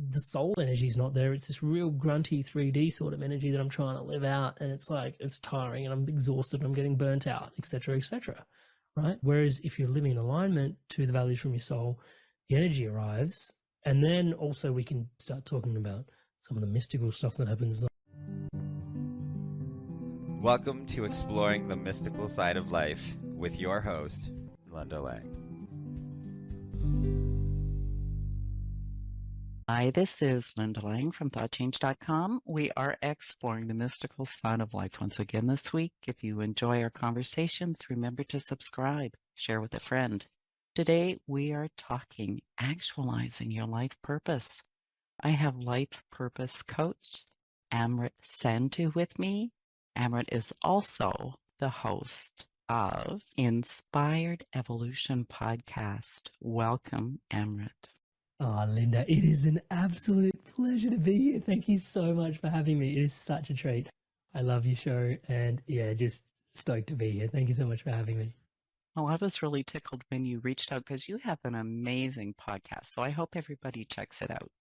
the soul energy is not there. It's this real grunty 3D sort of energy that I'm trying to live out, and it's like it's tiring, and I'm exhausted, and I'm getting burnt out, etc., etc. Right? Whereas if you're living in alignment to the values from your soul, the energy arrives, and then also we can start talking about some of the mystical stuff that happens. Welcome to Exploring the Mystical Side of Life with your host, Linda Lang. Hi, this is Linda Lang from ThoughtChange.com. We are exploring the mystical side of life once again this week. If you enjoy our conversations, remember to subscribe, share with a friend. Today, we are talking actualizing your life purpose. I have life purpose coach Amrit Sandhu with me. Amrit is also the host of Inspired Evolution podcast. Welcome, Amrit. Oh, Linda, it is an absolute pleasure to be here. Thank you so much for having me. It is such a treat. I love your show, and yeah, just stoked to be here. Thank you so much for having me. Well, I was really tickled when you reached out because you have an amazing podcast. So I hope everybody checks it out.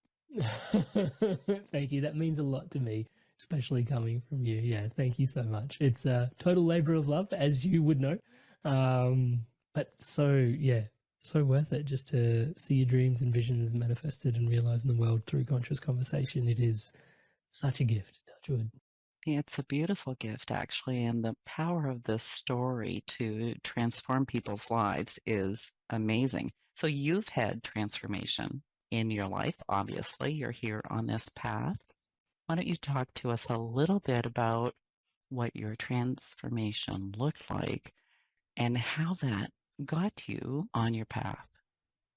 Thank you. That means a lot to me, especially coming from you. Yeah, thank you so much. It's a total labor of love, as you would know. But so worth it just to see your dreams and visions manifested and realized in the world through conscious conversation. It is such a gift, touch wood. Yeah, it's a beautiful gift, actually, and the power of this story to transform people's lives is amazing. So you've had transformation in your life, obviously. You're here on this path. Why don't you talk to us a little bit about what your transformation looked like and how that got you on your path?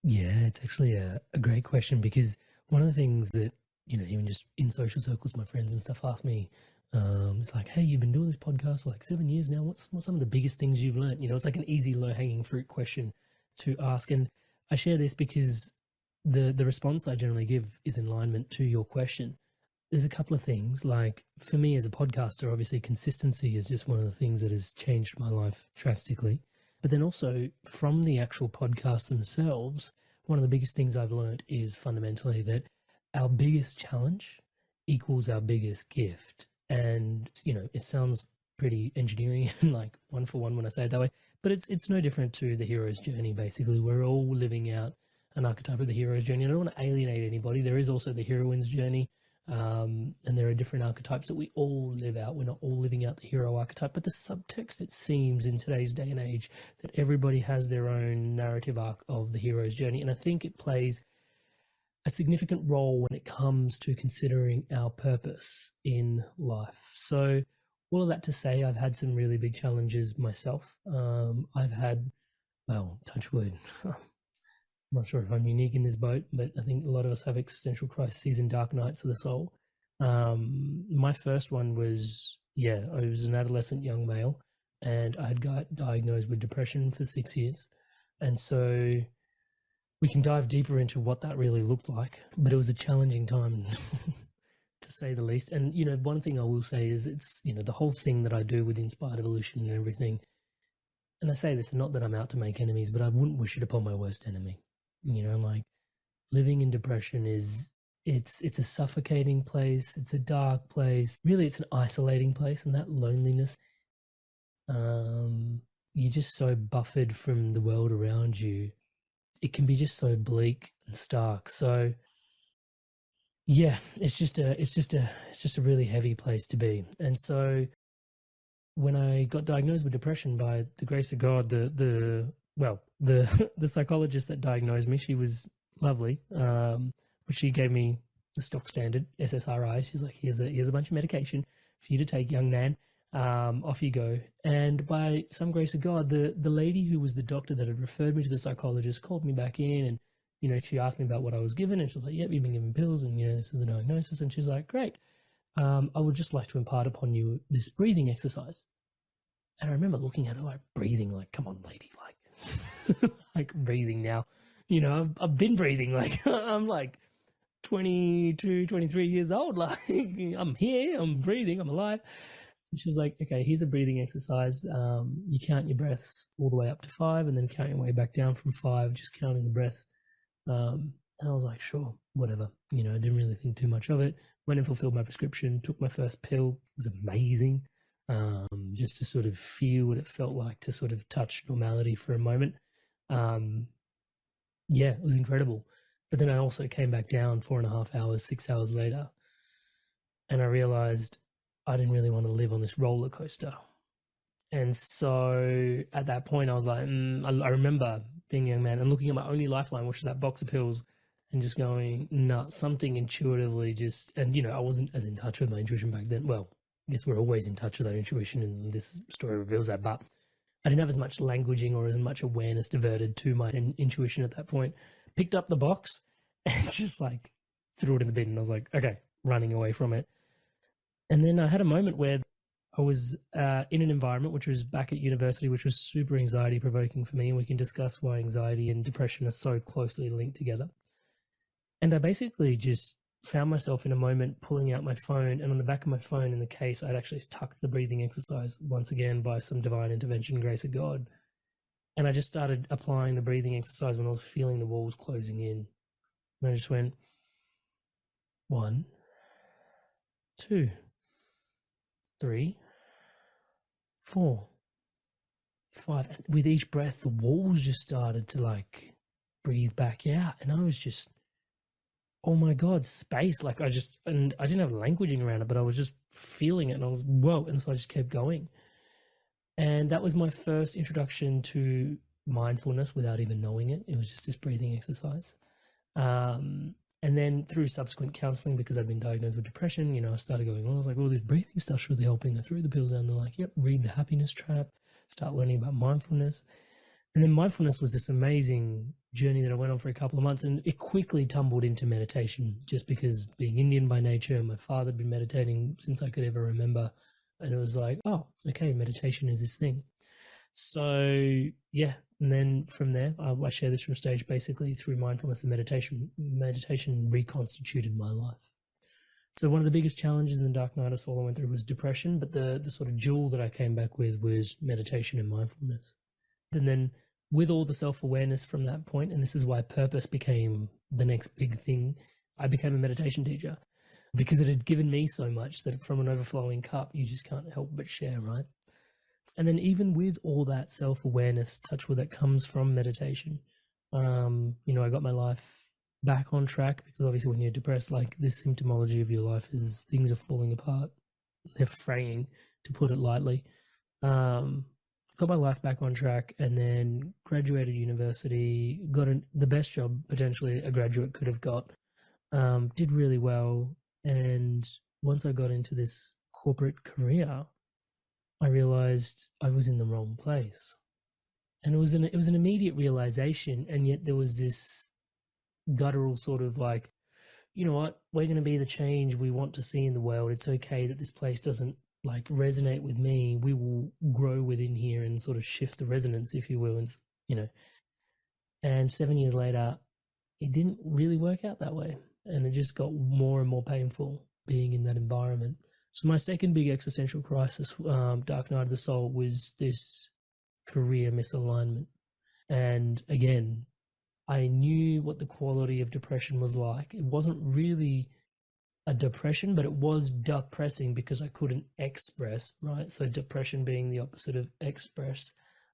Yeah, it's actually a great question, because one of the things that, even just in social circles, my friends and stuff ask me, it's like, hey, you've been doing this podcast for like 7 years now. What's some of the biggest things you've learned? It's like an easy low-hanging fruit question to ask. And I share this because the response I generally give is in alignment to your question. There's a couple of things, like for me as a podcaster, obviously consistency is just one of the things that has changed my life drastically. But then also from the actual podcasts themselves, one of the biggest things I've learned is fundamentally that our biggest challenge equals our biggest gift. And, it sounds pretty engineering and like one for one when I say it that way, but it's no different to the hero's journey. Basically, we're all living out an archetype of the hero's journey. I don't want to alienate anybody. There is also the heroine's journey. And there are different archetypes that we all live out. We're not all living out the hero archetype, but the subtext, it seems in today's day and age, that everybody has their own narrative arc of the hero's journey. And I think it plays a significant role when it comes to considering our purpose in life. So all of that to say, I've had some really big challenges myself. I've had, well, touch wood, I'm not sure if I'm unique in this boat, but I think a lot of us have existential crises and dark nights of the soul. My first one was, I was an adolescent young male, and I had got diagnosed with depression for 6 years. And so we can dive deeper into what that really looked like, but it was a challenging time to say the least. And, one thing I will say is it's, the whole thing that I do with Inspired Evolution and everything, and I say this not that I'm out to make enemies, but I wouldn't wish it upon my worst enemy. Like living in depression it's a suffocating place. It's a dark place. Really, it's an isolating place, and that loneliness, you're just so buffered from the world around you. It can be just so bleak and stark. So yeah, it's just a really heavy place to be. And so when I got diagnosed with depression, by the grace of God, the psychologist that diagnosed me, she was lovely. But she gave me the stock standard SSRI. She's like, here's a bunch of medication for you to take, young man. Off you go. And by some grace of God, the lady who was the doctor that had referred me to the psychologist called me back in, and she asked me about what I was given, and she was like, yep, you've been given pills, and this is the diagnosis. And she's like, great, I would just like to impart upon you this breathing exercise. And I remember looking at her like, breathing, like, come on, lady, like like breathing now. I've been breathing, like I'm like 22, 23 years old, like I'm here, I'm breathing, I'm alive. And she was like, okay, here's a breathing exercise. You count your breaths all the way up to 5, and then count your way back down from 5, just counting the breath And I was like, sure, whatever. I didn't really think too much of it. Went and fulfilled my prescription, took my first pill. It was amazing. Just to sort of feel what it felt like to sort of touch normality for a moment. Yeah, it was incredible. But then I also came back down 4.5 hours, 6 hours later, and I realized I didn't really want to live on this roller coaster. And so at that point, I was like, I remember being a young man and looking at my only lifeline, which was that box of pills, and just going, nah, something intuitively just, and I wasn't as in touch with my intuition back then. Well, I guess we're always in touch with our intuition, and this story reveals that, but I didn't have as much languaging or as much awareness diverted to my intuition at that point. Picked up the box and just like threw it in the bin, and I was like, okay, running away from it. And then I had a moment where I was in an environment which was back at university, which was super anxiety provoking for me. And we can discuss why anxiety and depression are so closely linked together. And I basically just found myself in a moment pulling out my phone, and on the back of my phone in the case, I'd actually tucked the breathing exercise once again by some divine intervention, grace of God. And I just started applying the breathing exercise when I was feeling the walls closing in. And I just went 1, 2, 3, 4, 5. And with each breath, the walls just started to like breathe back out. And I was just, oh my God, space. Like and I didn't have languaging around it, but I was just feeling it, and I was, whoa. And so I just kept going. And that was my first introduction to mindfulness without even knowing it. It was just this breathing exercise. And then through subsequent counseling, because I'd been diagnosed with depression, I started going, I was like, this breathing stuff's really helping. I threw the pills down, and they're like, yep, read The Happiness Trap, start learning about mindfulness. And then mindfulness was this amazing journey that I went on for a couple of months, and it quickly tumbled into meditation, just because being Indian by nature, my father had been meditating since I could ever remember. And it was like, oh, okay, meditation is this thing. So yeah, and then from there, I share this from stage basically through mindfulness and meditation. Meditation reconstituted my life. So one of the biggest challenges in the dark night of soul I went through was depression, but the sort of jewel that I came back with was meditation and mindfulness. And then with all the self-awareness from that point, and this is why purpose became the next big thing, I became a meditation teacher, because it had given me so much that from an overflowing cup, you just can't help but share, right? And then even with all that self-awareness, touch wood, that comes from meditation, I got my life back on track, because obviously when you're depressed, like the symptomology of your life is things are falling apart. They're fraying, to put it lightly. Got my life back on track, and then graduated university, got the best job potentially a graduate could have got, did really well. And once I got into this corporate career, I realized I was in the wrong place. And it was an immediate realization, and yet there was this guttural sort of like, you know what, we're going to be the change we want to see in the world. It's okay that this place doesn't like resonate with me. We will grow within here and sort of shift the resonance, if you will. And, and 7 years later, it didn't really work out that way. And it just got more and more painful being in that environment. So my second big existential crisis, dark night of the soul, was this career misalignment. And again, I knew what the quality of depression was like. It wasn't really a depression, but it was depressing because I couldn't express, right? So depression being the opposite of express.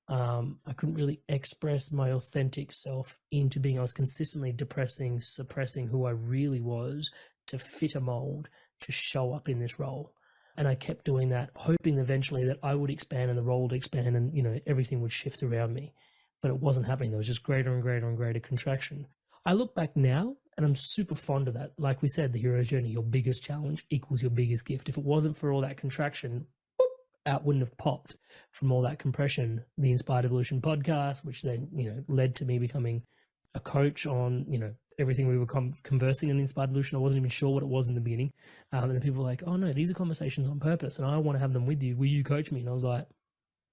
I couldn't really express my authentic self into being, I was consistently depressing, suppressing who I really was to fit a mold, to show up in this role. And I kept doing that, hoping eventually that I would expand and the role would expand and, everything would shift around me. But it wasn't happening. There was just greater and greater and greater contraction. I look back now and I'm super fond of that. Like we said, the hero's journey, your biggest challenge equals your biggest gift. If it wasn't for all that contraction, out wouldn't have popped from all that compression. The Inspired Evolution podcast, which then, led to me becoming a coach on, everything we were conversing in the Inspired Evolution. I wasn't even sure what it was in the beginning. And then people were like, oh no, these are conversations on purpose and I want to have them with you. Will you coach me? And I was like,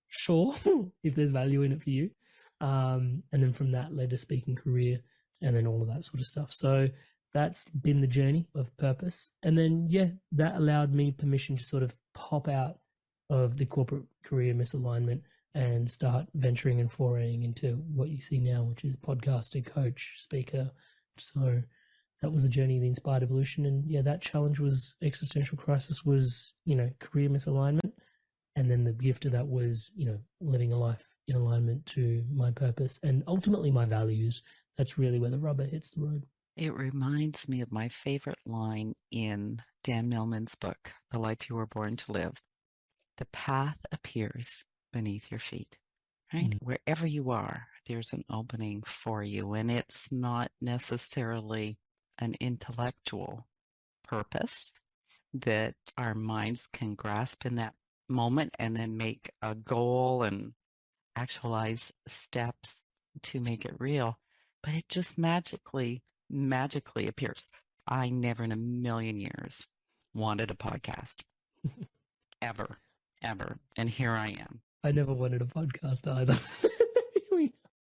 sure, if there's value in it for you. And then from that led to speaking career and then all of that sort of stuff. So that's been the journey of purpose. And then, that allowed me permission to sort of pop out of the corporate career misalignment and start venturing and foraying into what you see now, which is podcaster, coach, speaker, So that was the journey of the inspired evolution. And yeah, that challenge was existential crisis was, career misalignment. And then the gift of that was, living a life in alignment to my purpose and ultimately my values. That's really where the rubber hits the road. It reminds me of my favorite line in Dan Millman's book, The Life You Were Born to Live. The path appears beneath your feet, right? Wherever you are, there's an opening for you. And it's not necessarily an intellectual purpose that our minds can grasp in that moment and then make a goal and actualize steps to make it real. But it just magically appears. I never in a million years wanted a podcast. Ever. And here I am. I never wanted a podcast either.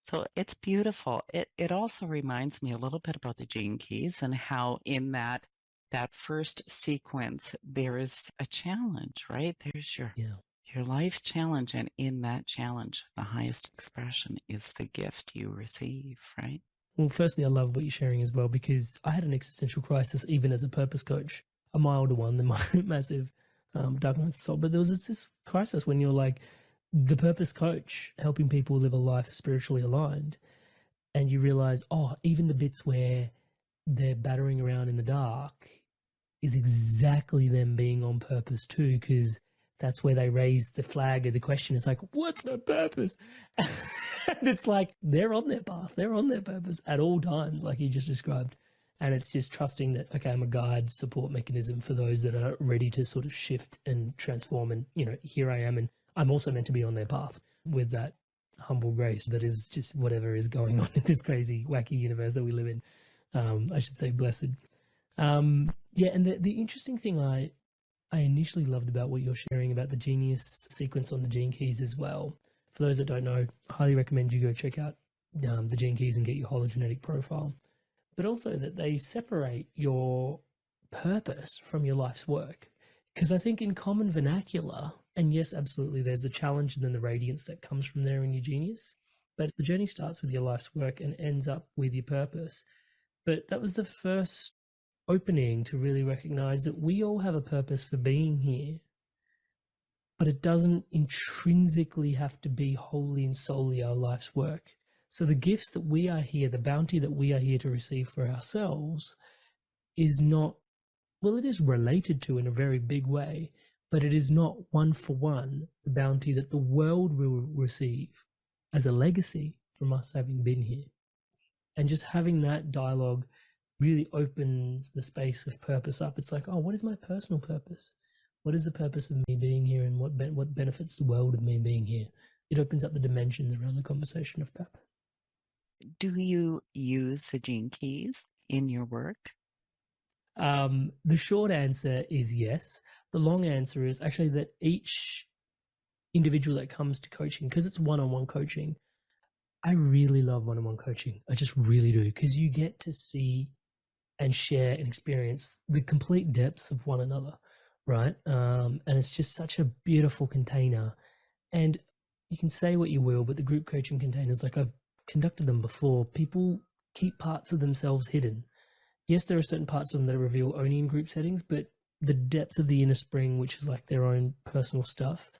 So it's beautiful. It also reminds me a little bit about the Gene Keys and how in that first sequence there is a challenge, right? There's your life challenge, and in that challenge, the highest expression is the gift you receive, right? Well, firstly, I love what you're sharing as well, because I had an existential crisis even as a purpose coach, a milder one than my massive dark nights of soul. But there was this crisis when you're like the purpose coach helping people live a life spiritually aligned, and you realize, even the bits where they're battering around in the dark is exactly them being on purpose too, because that's where they raise the flag of the question. It's like, what's my purpose? And it's like, they're on their path. They're on their purpose at all times, like you just described. And it's just trusting that, okay, I'm a guide, support mechanism for those that are ready to sort of shift and transform. And, here I am. And I'm also meant to be on their path with that humble grace that is just whatever is going on in this crazy, wacky universe that we live in. I should say blessed. And the interesting thing I initially loved about what you're sharing about the genius sequence on the Gene Keys as well. For those that don't know, I highly recommend you go check out the Gene Keys and get your hologenetic profile. But also that they separate your purpose from your life's work. Because I think in common vernacular, and yes, absolutely, there's the challenge and then the radiance that comes from there in your genius. But the journey starts with your life's work and ends up with your purpose. But that was the first opening to really recognize that we all have a purpose for being here, but it doesn't intrinsically have to be wholly and solely our life's work. So the gifts that we are here, the bounty that we are here to receive for ourselves is not, well, it is related to in a very big way, but it is not one for one the bounty that the world will receive as a legacy from us having been here. And just having that dialogue really opens the space of purpose up. It's like, what is my personal purpose? What is the purpose of me being here, and what benefits the world of me being here? It opens up the dimensions around the conversation of purpose. Do you use the Gene Keys in your work? The short answer is yes. The long answer is actually that each individual that comes to coaching, because it's one-on-one coaching, I really love one-on-one coaching. I just really do, because you get to see and share and experience the complete depths of one another, right? And it's just such a beautiful container. And you can say what you will, but the group coaching containers, like I've conducted them before, people keep parts of themselves hidden. Yes, there are certain parts of them that are revealed only in group settings, but the depths of the inner spring, which is like their own personal stuff,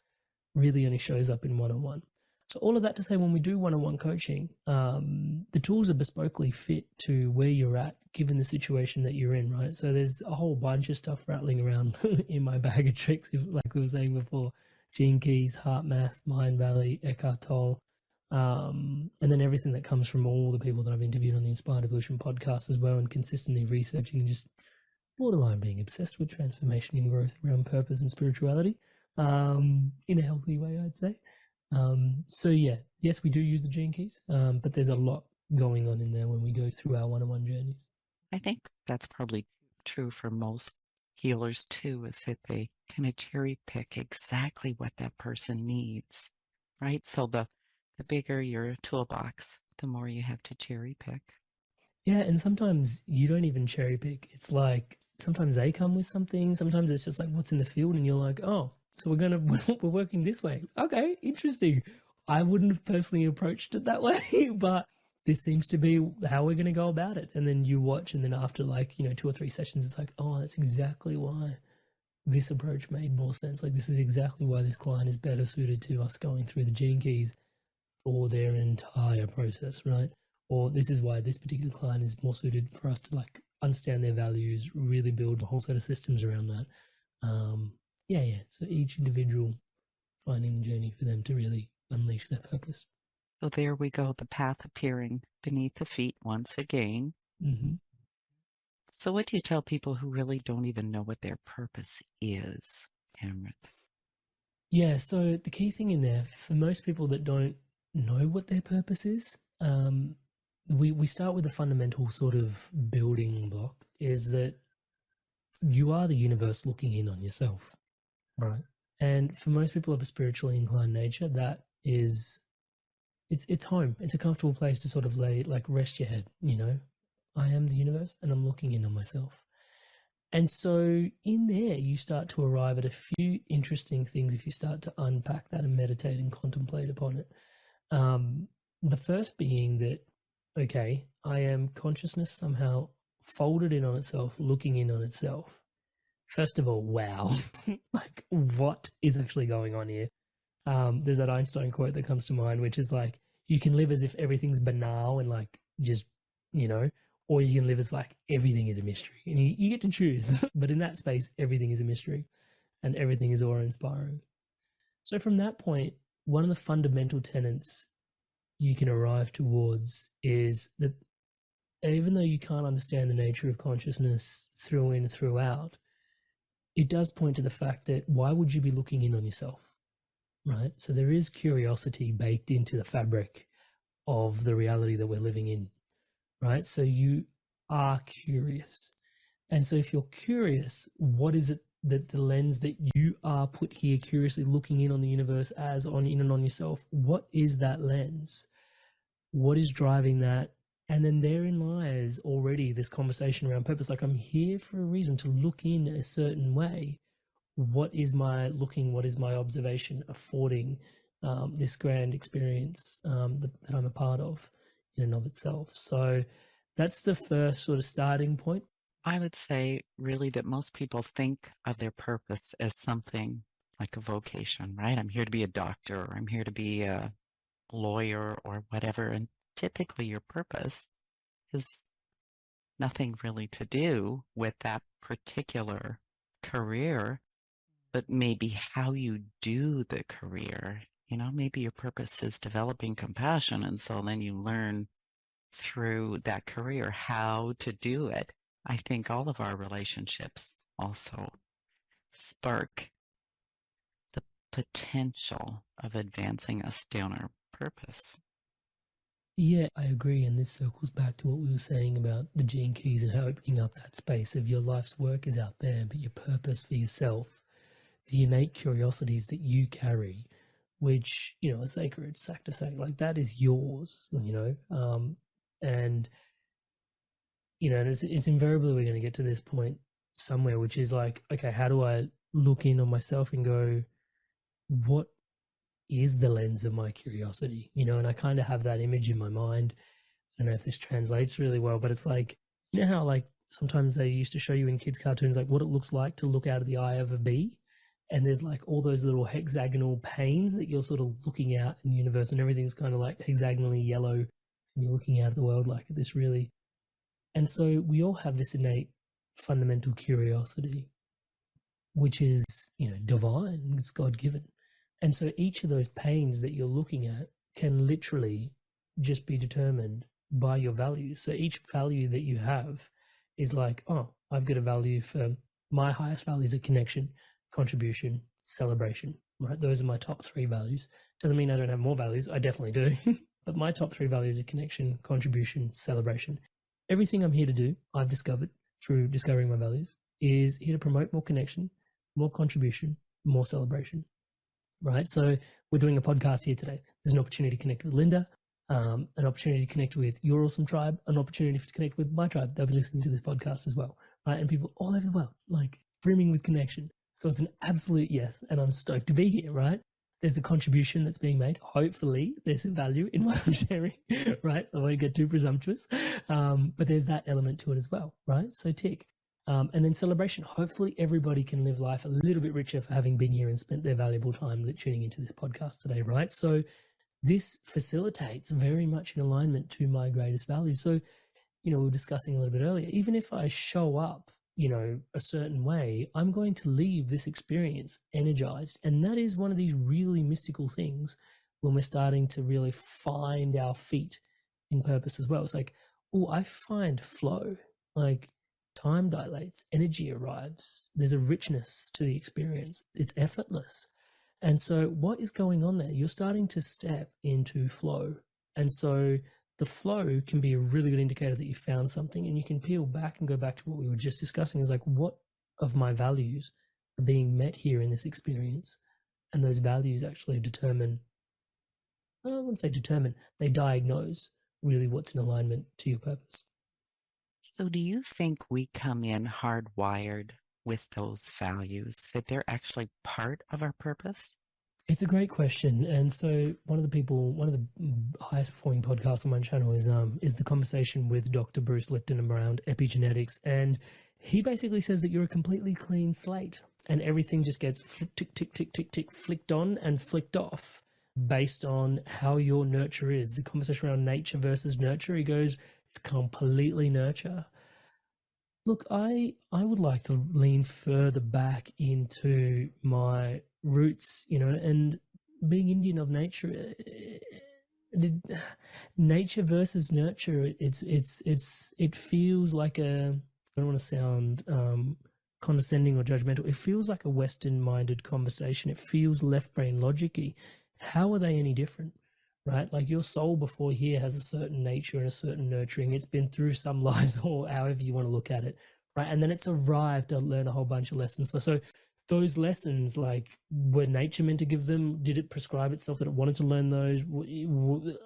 really only shows up in one-on-one. So all of that to say, when we do one-on-one coaching, the tools are bespokely fit to where you're at, given the situation that you're in, right? So there's a whole bunch of stuff rattling around in my bag of tricks, like we were saying before: Gene Keys, Heart Math, Mind Valley, Eckhart Tolle, and then everything that comes from all the people that I've interviewed on the Inspired Evolution podcast as well, and consistently researching and just borderline being obsessed with transformation and growth around purpose and spirituality, in a healthy way, I'd say. So yeah, yes, we do use the Gene Keys, but there's a lot going on in there when we go through our one-on-one journeys. I think that's probably true for most healers too, is that they kind of cherry pick exactly what that person needs, right? So the bigger your toolbox, the more you have to cherry pick. Yeah, and sometimes you don't even cherry pick. It's like sometimes they come with something. Sometimes it's just like what's in the field, and you're like, oh, so we're working this way. Okay, interesting. I wouldn't have personally approached it that way, but this seems to be how we're going to go about it. And then you watch, and then after like, 2 or 3 sessions, it's like, oh, that's exactly why this approach made more sense. Like, this is exactly why this client is better suited to us going through the gene keys for their entire process, right? Or this is why this particular client is more suited for us to like understand their values, really build a whole set of systems around that. Yeah. So each individual finding the journey for them to really unleash their purpose. So there we go, the path appearing beneath the feet once again. Mm-hmm. So what do you tell people who really don't even know what their purpose is, Amrit? Yeah, so the key thing in there, for most people that don't know what their purpose is, we start with a fundamental sort of building block, is that you are the universe looking in on yourself, right? And for most people of a spiritually inclined nature, that is, it's home. It's a comfortable place to sort of rest your head, I am the universe and I'm looking in on myself. And so in there, you start to arrive at a few interesting things if you start to unpack that and meditate and contemplate upon it. The first being that, okay, I am consciousness somehow folded in on itself, looking in on itself. First of all, wow, like what is actually going on here? There's that Einstein quote that comes to mind, which is like, you can live as if everything's banal and like just, or you can live as like everything is a mystery, and you get to choose. But in that space, everything is a mystery and everything is awe-inspiring. So from that point, one of the fundamental tenets you can arrive towards is that even though you can't understand the nature of consciousness through in and throughout, it does point to the fact that why would you be looking in on yourself, right? So there is curiosity baked into the fabric of the reality that we're living in, right? So you are curious. And so if you're curious, what is it that the lens that you are put here curiously looking in on the universe as on in and on yourself, what is that lens? What is driving that? And then therein lies already this conversation around purpose. Like, I'm here for a reason to look in a certain way. What is my looking, what is my observation affording this grand experience that I'm a part of in and of itself? So that's the first sort of starting point. I would say really that most people think of their purpose as something like a vocation, right? I'm here to be a doctor, or I'm here to be a lawyer or whatever. And typically your purpose is nothing really to do with that particular career, but maybe how you do the career. Maybe your purpose is developing compassion, and so then you learn through that career how to do it. I think all of our relationships also spark the potential of advancing us down our purpose. Yeah, I agree. And this circles back to what we were saying about the gene keys and how opening up that space of your life's work is out there, but your purpose for yourself, the innate curiosities that you carry, which, are sacred, sacrosanct, like that is yours, and, and it's invariably we're going to get to this point somewhere, which is like, okay, how do I look in on myself and go, what is the lens of my curiosity? And I kind of have that image in my mind. I don't know if this translates really well, but it's like, how like sometimes they used to show you in kids' cartoons, like what it looks like to look out of the eye of a bee. And there's like all those little hexagonal panes that you're sort of looking out in the universe, and everything's kind of like hexagonally yellow, and you're looking out at the world like this really. And so we all have this innate fundamental curiosity, which is, divine, it's God-given. And so each of those panes that you're looking at can literally just be determined by your values. So each value that you have is like, oh, I've got a value for my highest values of connection, contribution, celebration, right? Those are my top 3 values. Doesn't mean I don't have more values. I definitely do. But my top 3 values are connection, contribution, celebration. Everything I'm here to do, I've discovered through discovering my values, is here to promote more connection, more contribution, more celebration. Right. So we're doing a podcast here today. There's an opportunity to connect with Linda, an opportunity to connect with your awesome tribe, an opportunity to connect with my tribe. They'll be listening to this podcast as well. Right. And people all over the world, like brimming with connection. So it's an absolute yes. And I'm stoked to be here. Right. there's a contribution that's being made. Hopefully there's some value in what I'm sharing, right? I won't get too presumptuous. But there's that element to it as well, right? So tick. And then celebration. Hopefully everybody can live life a little bit richer for having been here and spent their valuable time tuning into this podcast today, right? So this facilitates very much in alignment to my greatest values. So, we were discussing a little bit earlier, even if I show up, a certain way, I'm going to leave this experience energized. And that is one of these really mystical things when we're starting to really find our feet in purpose as well. It's like, oh, I find flow, like time dilates, energy arrives. There's a richness to the experience. It's effortless. And so what is going on there? You're starting to step into flow. And so the flow can be a really good indicator that you found something, and you can peel back and go back to what we were just discussing is like, what of my values are being met here in this experience? And those values actually determine, I wouldn't say determine, they diagnose really what's in alignment to your purpose. So do you think we come in hardwired with those values, that they're actually part of our purpose? It's a great question. And so one of the highest performing podcasts on my channel is the conversation with Dr. Bruce Lipton around epigenetics. And he basically says that you're a completely clean slate and everything just gets tick, tick, tick, tick, tick, flicked on and flicked off based on how your nurture is. The conversation around nature versus nurture, he goes, it's completely nurture. Look, I would like to lean further back into my roots, and being Indian of nature, nature versus nurture, it feels like I don't want to sound condescending or judgmental. It feels like a Western-minded conversation. It feels left-brain logic-y. How are they any different? Right? Like your soul before here has a certain nature and a certain nurturing. It's been through some lives or however you want to look at it. Right. And then it's arrived to learn a whole bunch of lessons. So those lessons, like, were nature meant to give them? Did it prescribe itself that it wanted to learn those? You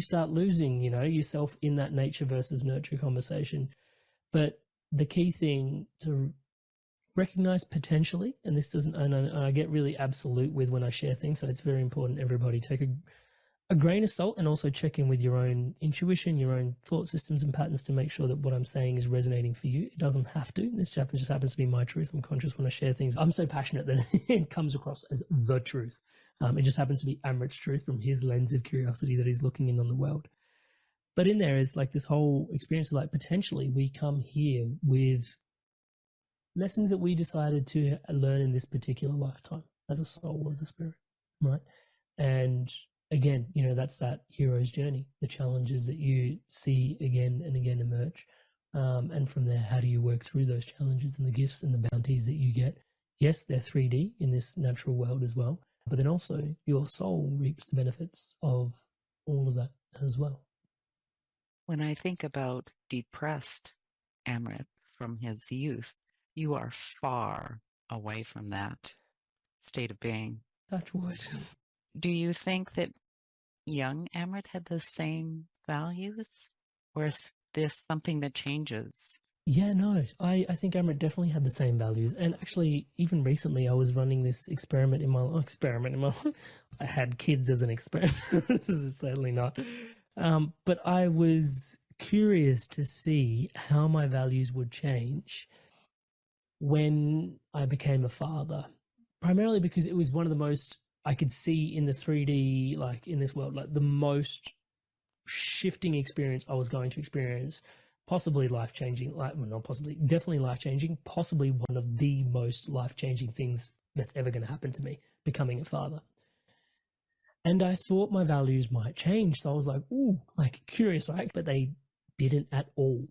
start losing, yourself in that nature versus nurture conversation. But the key thing to recognize potentially, and this doesn't, and I get really absolute with when I share things, so it's very important everybody take a grain of salt and also check in with your own intuition, your own thought systems and patterns to make sure that what I'm saying is resonating for you. It doesn't have to. This chapter just happens to be my truth. I'm conscious when I share things. I'm so passionate that it comes across as the truth. It just happens to be Amrit's truth from his lens of curiosity that he's looking in on the world. But in there is like this whole experience of like, potentially we come here with lessons that we decided to learn in this particular lifetime as a soul, as a spirit, right? And again, that's that hero's journey, the challenges that you see again and again emerge. And from there, how do you work through those challenges and the gifts and the bounties that you get? Yes, they're 3D in this natural world as well, but then also your soul reaps the benefits of all of that as well. When I think about depressed Amrit from his youth, you are far away from that state of being. Touch wood. Do you think that young Amrit had the same values? Or is this something that changes? Yeah, no, I think Amrit definitely had the same values. And actually, even recently, I was running this experiment in my I had kids as an experiment. This is certainly not. But I was curious to see how my values would change when I became a father, primarily because it was one of the most I could see in the 3D, like in this world, like the most shifting experience I was going to experience, possibly life-changing, definitely life-changing, possibly one of the most life-changing things that's ever going to happen to me, becoming a father. And I thought my values might change. So I was like, ooh, like curious, right? But they didn't at all.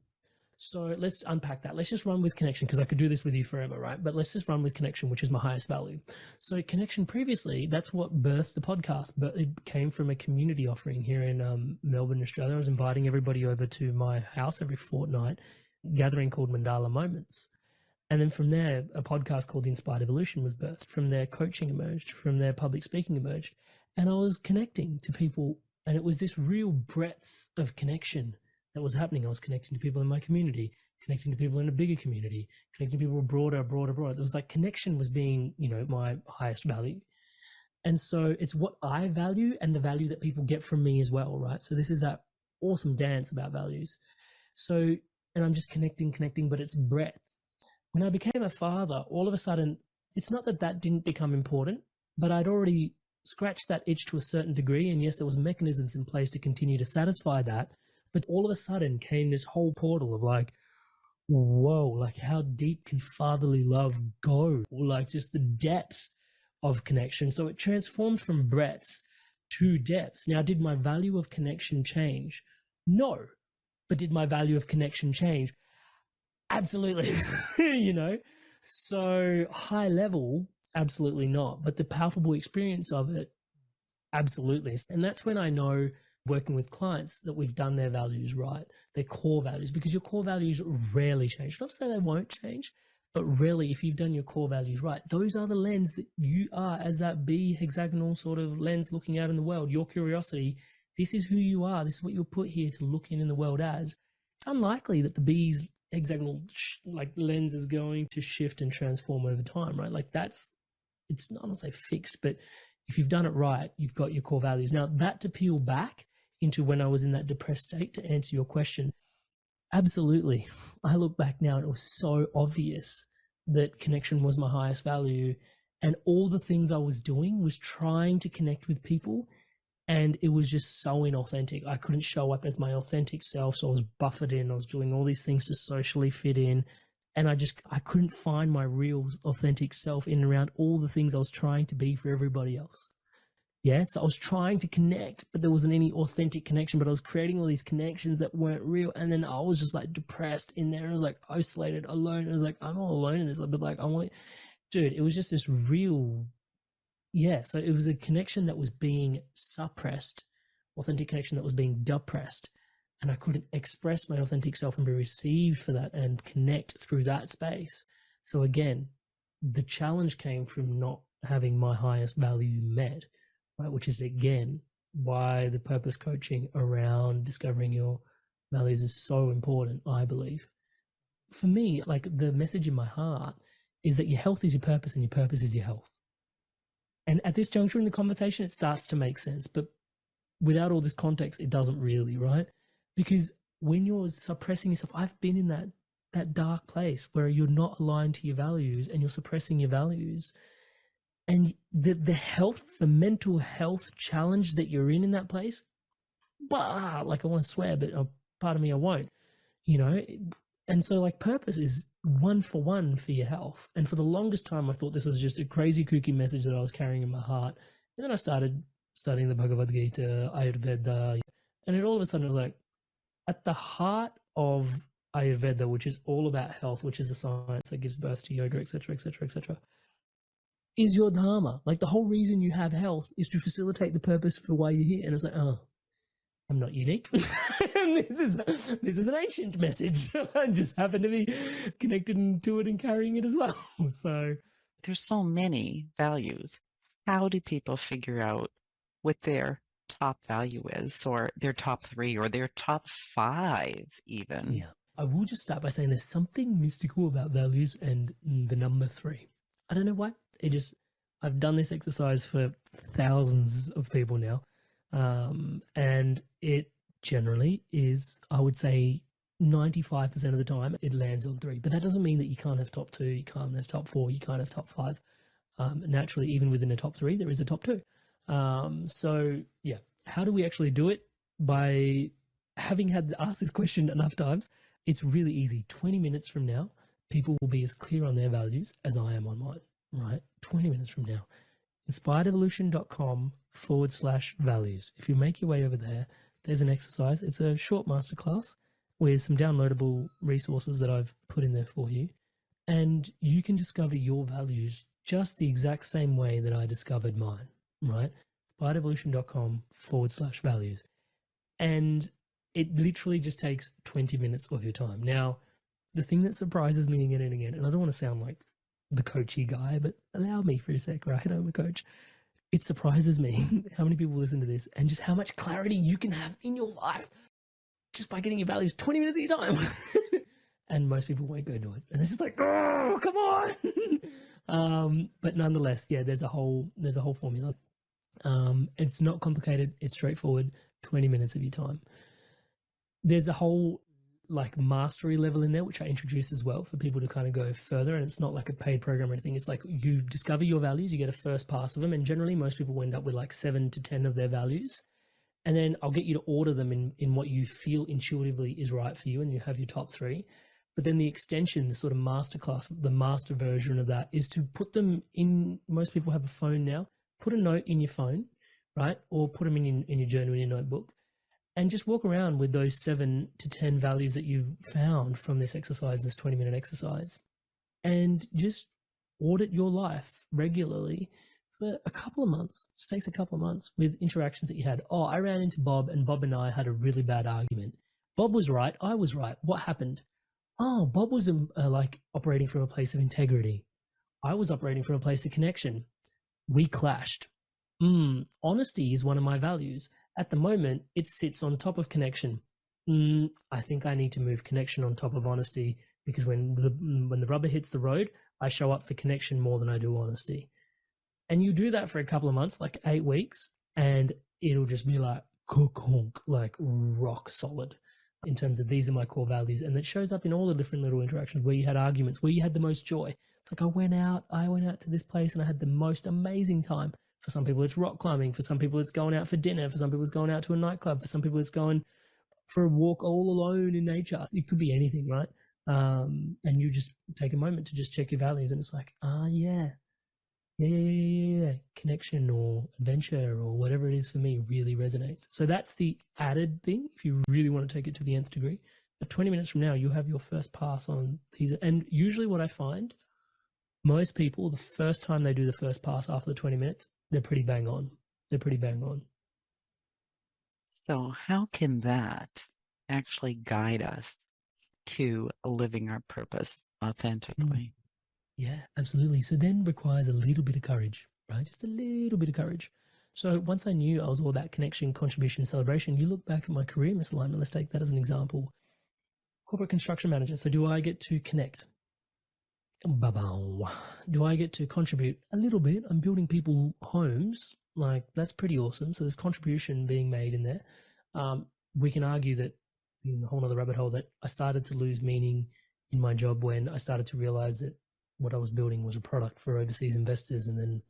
So let's unpack that. Let's just run with connection, because I could do this with you forever, right? But let's just run with connection, which is my highest value. So connection previously, that's what birthed the podcast, but it came from a community offering here in Melbourne, Australia. I was inviting everybody over to my house every fortnight, gathering called Mandala Moments. And then from there, a podcast called Inspired Evolution was birthed. From there, coaching emerged. From there, public speaking emerged. And I was connecting to people, and it was this real breadth of connection that was happening. I was connecting to people in my community, connecting to people in a bigger community, connecting to people broader. There was like connection was being, my highest value. And so it's what I value and the value that people get from me as well, right? So this is that awesome dance about values. So, and I'm just connecting, but it's breadth. When I became a father, all of a sudden, it's not that that didn't become important, but I'd already scratched that itch to a certain degree. And yes, there was mechanisms in place to continue to satisfy that. But all of a sudden came this whole portal of like, whoa, like how deep can fatherly love go? Like just the depth of connection. So it transformed from breadth to depth. Now, did my value of connection change? No. But did my value of connection change? Absolutely. You know, so high level, absolutely not. But the palpable experience of it, absolutely. And that's when I know, working with clients, that we've done their values right, their core values, because your core values rarely change. Not to say they won't change, but really, if you've done your core values right, those are the lens that you are as that bee hexagonal sort of lens looking out in the world, your curiosity. This is who you are. This is what you're put here to look in the world as. It's unlikely that the bee's hexagonal like lens is going to shift and transform over time, right? Like it's not, I don't say fixed, but if you've done it right, you've got your core values. Now, that to peel back into when I was in that depressed state, to answer your question, absolutely. I look back now and it was so obvious that connection was my highest value. And all the things I was doing was trying to connect with people. And it was just so inauthentic. I couldn't show up as my authentic self. So I was buffered in. I was doing all these things to socially fit in. And I couldn't find my real authentic self in and around all the things I was trying to be for everybody else. Yes, I was trying to connect, but there wasn't any authentic connection, but I was creating all these connections that weren't real. And then I was just like depressed in there. And I was like isolated, alone. And I was like, I'm all alone in this. But like, dude, it was just this real, so it was a connection that was being suppressed, authentic connection that was being depressed. And I couldn't express my authentic self and be received for that and connect through that space. So again, the challenge came from not having my highest value met. Right, which is again why the purpose coaching around discovering your values is so important, I believe. For me, like the message in my heart is that your health is your purpose and your purpose is your health. And at this juncture in the conversation, it starts to make sense. But without all this context, it doesn't really, right? Because when you're suppressing yourself, I've been in that dark place where you're not aligned to your values and you're suppressing your values. And the health, the mental health challenge that you're in that place, like I want to swear, but part of me I won't, you know. And so like purpose is 1-for-1 for your health. And for the longest time, I thought this was just a crazy kooky message that I was carrying in my heart. And then I started studying the Bhagavad Gita, Ayurveda, and it all of a sudden was like, at the heart of Ayurveda, which is all about health, which is the science that gives birth to yoga, etc., etc., etc., is your dharma. Like the whole reason you have health is to facilitate the purpose for why you're here. And it's like, oh, I'm not unique. And this is an ancient message. I just happen to be connected to it and carrying it as well. So there's so many values. How do people figure out what their top value is, or their top 3, or their top 5 even? Yeah. I will just start by saying there's something mystical about values and the number 3. I don't know why. I've done this exercise for thousands of people now. And it generally is, I would say 95% of the time it lands on 3, but that doesn't mean that you can't have top 2, you can't have top 4, you can't have top 5. Naturally, even within a top 3, there is a top 2. So yeah, how do we actually do it? By having had asked this question enough times, it's really easy. 20 minutes from now, people will be as clear on their values as I am on mine. Right? 20 minutes from now, inspiredevolution.com/values. If you make your way over there, there's an exercise. It's a short masterclass with some downloadable resources that I've put in there for you. And you can discover your values just the exact same way that I discovered mine, right? inspiredevolution.com/values. And it literally just takes 20 minutes of your time. Now, the thing that surprises me again and again, and I don't want to sound like the coachy guy, but allow me for a sec, right? I'm a coach. It surprises me how many people listen to this and just how much clarity you can have in your life just by getting your values 20 minutes of your time. And most people won't go do it. And it's just like, oh, come on. But nonetheless, yeah, there's a whole formula. It's not complicated. It's straightforward. 20 minutes of your time. There's a whole like mastery level in there, which I introduce as well for people to kind of go further. And it's not like a paid program or anything. It's like you discover your values, you get a first pass of them. And generally most people end up with like 7 to 10 of their values. And then I'll get you to order them in what you feel intuitively is right for you. And you have your top 3. But then the extension, the sort of masterclass, the master version of that is to put them in. Most people have a phone now. Put a note in your phone, right? Or put them in your journal, in your notebook, and just walk around with those 7 to 10 values that you've found from this exercise, this 20-minute exercise, and just audit your life regularly for a couple of months. It just takes a couple of months with interactions that you had. Oh, I ran into Bob and Bob and I had a really bad argument. Bob was right. I was right. What happened? Oh, Bob was like operating from a place of integrity. I was operating from a place of connection. We clashed. Honesty is one of my values. At the moment, it sits on top of connection. I think I need to move connection on top of honesty, because when the rubber hits the road, I show up for connection more than I do honesty. And you do that for a couple of months, like 8 weeks, and it'll just be like like rock solid in terms of these are my core values. And it shows up in all the different little interactions where you had arguments, where you had the most joy. It's like I went out to this place and I had the most amazing time. For some people, it's rock climbing. For some people, it's going out for dinner. For some people, it's going out to a nightclub. For some people, it's going for a walk all alone in nature. So it could be anything, right? And you just take a moment to just check your values, and it's like, yeah. Connection or adventure or whatever it is for me really resonates. So that's the added thing if you really want to take it to the nth degree. But 20 minutes from now, you have your first pass on these. And usually what I find, most people, the first time they do the first pass after the 20 minutes, they're pretty bang on. So how can that actually guide us to living our purpose authentically? Yeah, absolutely. So then requires a little bit of courage, right? Just a little bit of courage. So once I knew I was all about connection, contribution, celebration, you look back at my career misalignment, let's take that as an example. Corporate construction manager. So do I get to connect? Do I get to contribute? A little bit. I'm building people homes. Like, that's pretty awesome. So there's contribution being made in there. We can argue that in a whole other rabbit hole that I started to lose meaning in my job when I started to realize that what I was building was a product for overseas investors. And then,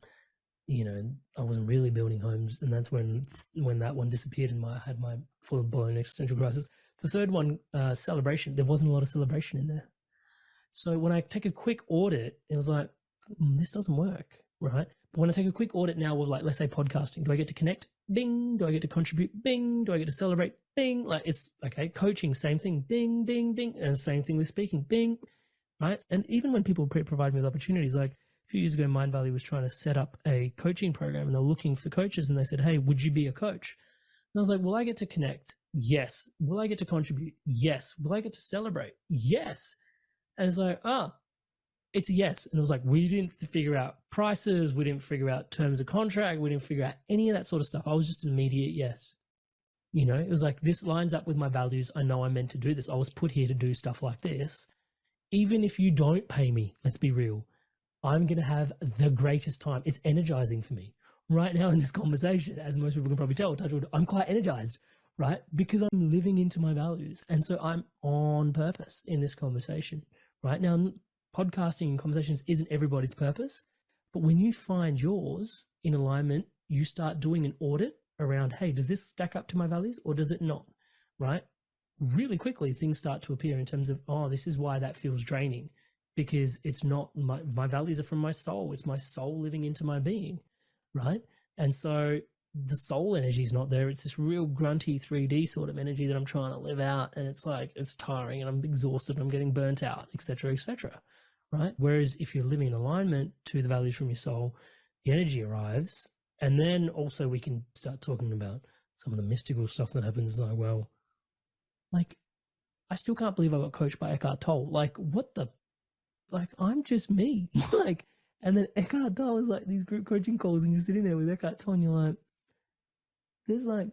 I wasn't really building homes. And that's when that one disappeared and I had my full-blown existential crisis. The third one, celebration. There wasn't a lot of celebration in there. So when I take a quick audit, it was like, this doesn't work, right? But when I take a quick audit now with, like, let's say podcasting, do I get to connect? Bing. Do I get to contribute? Bing. Do I get to celebrate? Bing. Like, it's okay. Coaching, same thing. Bing, bing, bing. And same thing with speaking. Bing. Right? And even when people provide me with opportunities, like a few years ago, Mind Valley was trying to set up a coaching program and they're looking for coaches and they said, hey, would you be a coach? And I was like, will I get to connect? Yes. Will I get to contribute? Yes. Will I get to celebrate? Yes. And it's like, it's a yes. And it was like, we didn't figure out prices. We didn't figure out terms of contract. We didn't figure out any of that sort of stuff. I was just an immediate yes. It was like, this lines up with my values. I know I'm meant to do this. I was put here to do stuff like this. Even if you don't pay me, let's be real, I'm going to have the greatest time. It's energizing for me right now in this conversation. As most people can probably tell, I'm quite energized, right? Because I'm living into my values. And so I'm on purpose in this conversation. Right now, podcasting and conversations isn't everybody's purpose, but when you find yours in alignment, you start doing an audit around, hey, does this stack up to my values or does it not? Right? Really quickly, things start to appear in terms of, this is why that feels draining, because it's not my values are from my soul. It's my soul living into my being. Right? And so the soul energy is not there. It's this real grunty 3D sort of energy that I'm trying to live out. And it's like, it's tiring and I'm exhausted. And I'm getting burnt out, et cetera, right? Whereas if you're living in alignment to the values from your soul, the energy arrives. And then also we can start talking about some of the mystical stuff that happens. Like, I still can't believe I got coached by Eckhart Tolle. Like, I'm just me. And then Eckhart Tolle is like these group coaching calls and you're sitting there with Eckhart Tolle and you're like, there's like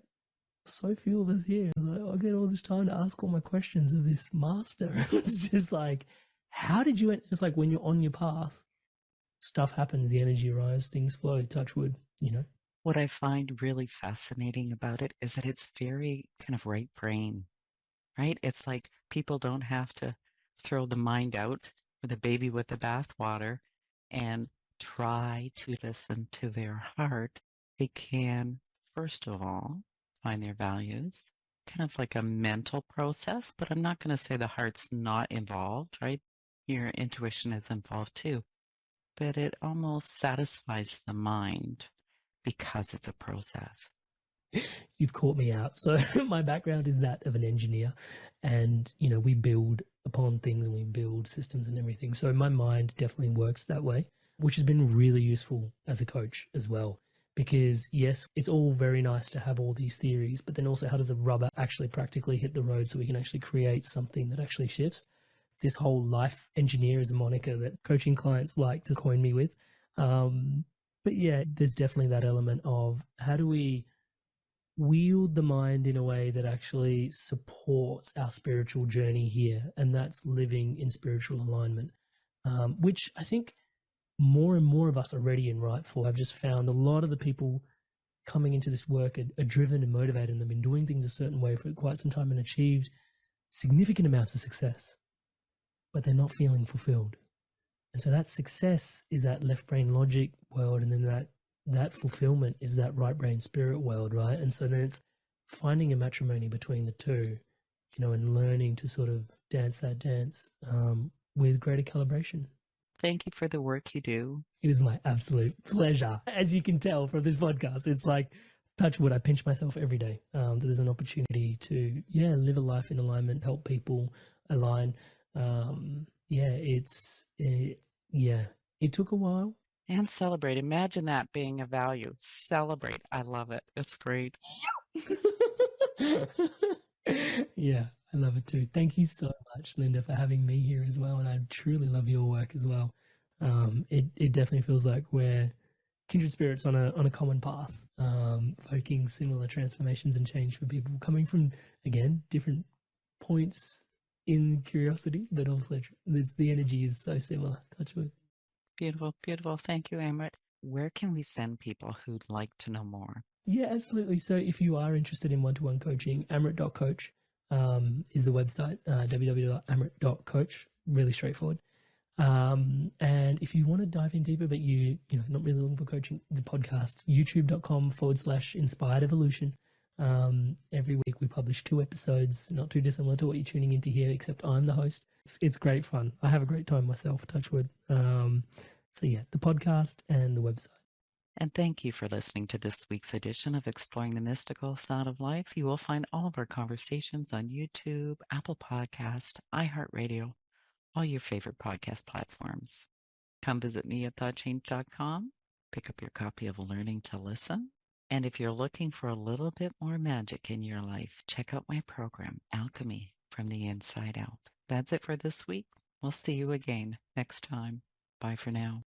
so few of us here. It's like, I get all this time to ask all my questions of this master. It's just like, how did you, it's like when you're on your path, stuff happens, the energy arises, things flow, touch wood, What I find really fascinating about it is that it's very kind of right brain, right? It's like people don't have to throw the mind out with the baby with the bathwater and try to listen to their heart. They can, first of all, find their values, kind of like a mental process, but I'm not going to say the heart's not involved, right? Your intuition is involved too, but it almost satisfies the mind because it's a process. You've caught me out. So my background is that of an engineer, and we build upon things and we build systems and everything. So my mind definitely works that way, which has been really useful as a coach as well. Because yes, it's all very nice to have all these theories, but then also how does the rubber actually practically hit the road so we can actually create something that actually shifts? This whole life engineer is a moniker that coaching clients like to coin me with. But yeah, there's definitely that element of how do we wield the mind in a way that actually supports our spiritual journey here, and that's living in spiritual alignment, which I think more and more of us are ready and right for. I've just found a lot of the people coming into this work are driven and motivated, and they've been doing things a certain way for quite some time and achieved significant amounts of success, but they're not feeling fulfilled. And so that success is that left brain logic world, and then that fulfillment is that right brain spirit world, right? And so then it's finding a matrimony between the two, and learning to sort of dance that dance with greater calibration. Thank you for the work you do. It is my absolute pleasure. As you can tell from this podcast, it's like, touch wood, I pinch myself every day that there's an opportunity to, live a life in alignment, help people align. It took a while. And celebrate. Imagine that being a value. Celebrate. I love it. It's great. Yeah, I love it too. Thank you so much, Linda, for having me here as well. And I truly love your work as well. It definitely feels like we're kindred spirits on a common path, evoking similar transformations and change for people coming from, again, different points in curiosity, but also the energy is so similar. Touch wood. Beautiful, beautiful. Thank you, Amrit. Where can we send people who'd like to know more? Yeah, absolutely. So if you are interested in one-to-one coaching, amrit.coach is the website, www.amrit.coach, really straightforward. And if you want to dive in deeper, but you not really looking for coaching, the podcast, youtube.com/inspired evolution. Every week we publish 2 episodes, not too dissimilar to what you're tuning into here, except I'm the host. It's great fun. I have a great time myself, touch wood. So yeah, the podcast and the website. And thank you for listening to this week's edition of Exploring the Mystical Sound of Life. You will find all of our conversations on YouTube, Apple Podcast, iHeartRadio, all your favorite podcast platforms. Come visit me at thoughtchange.com. Pick up your copy of Learning to Listen. And if you're looking for a little bit more magic in your life, check out my program, Alchemy from the Inside Out. That's it for this week. We'll see you again next time. Bye for now.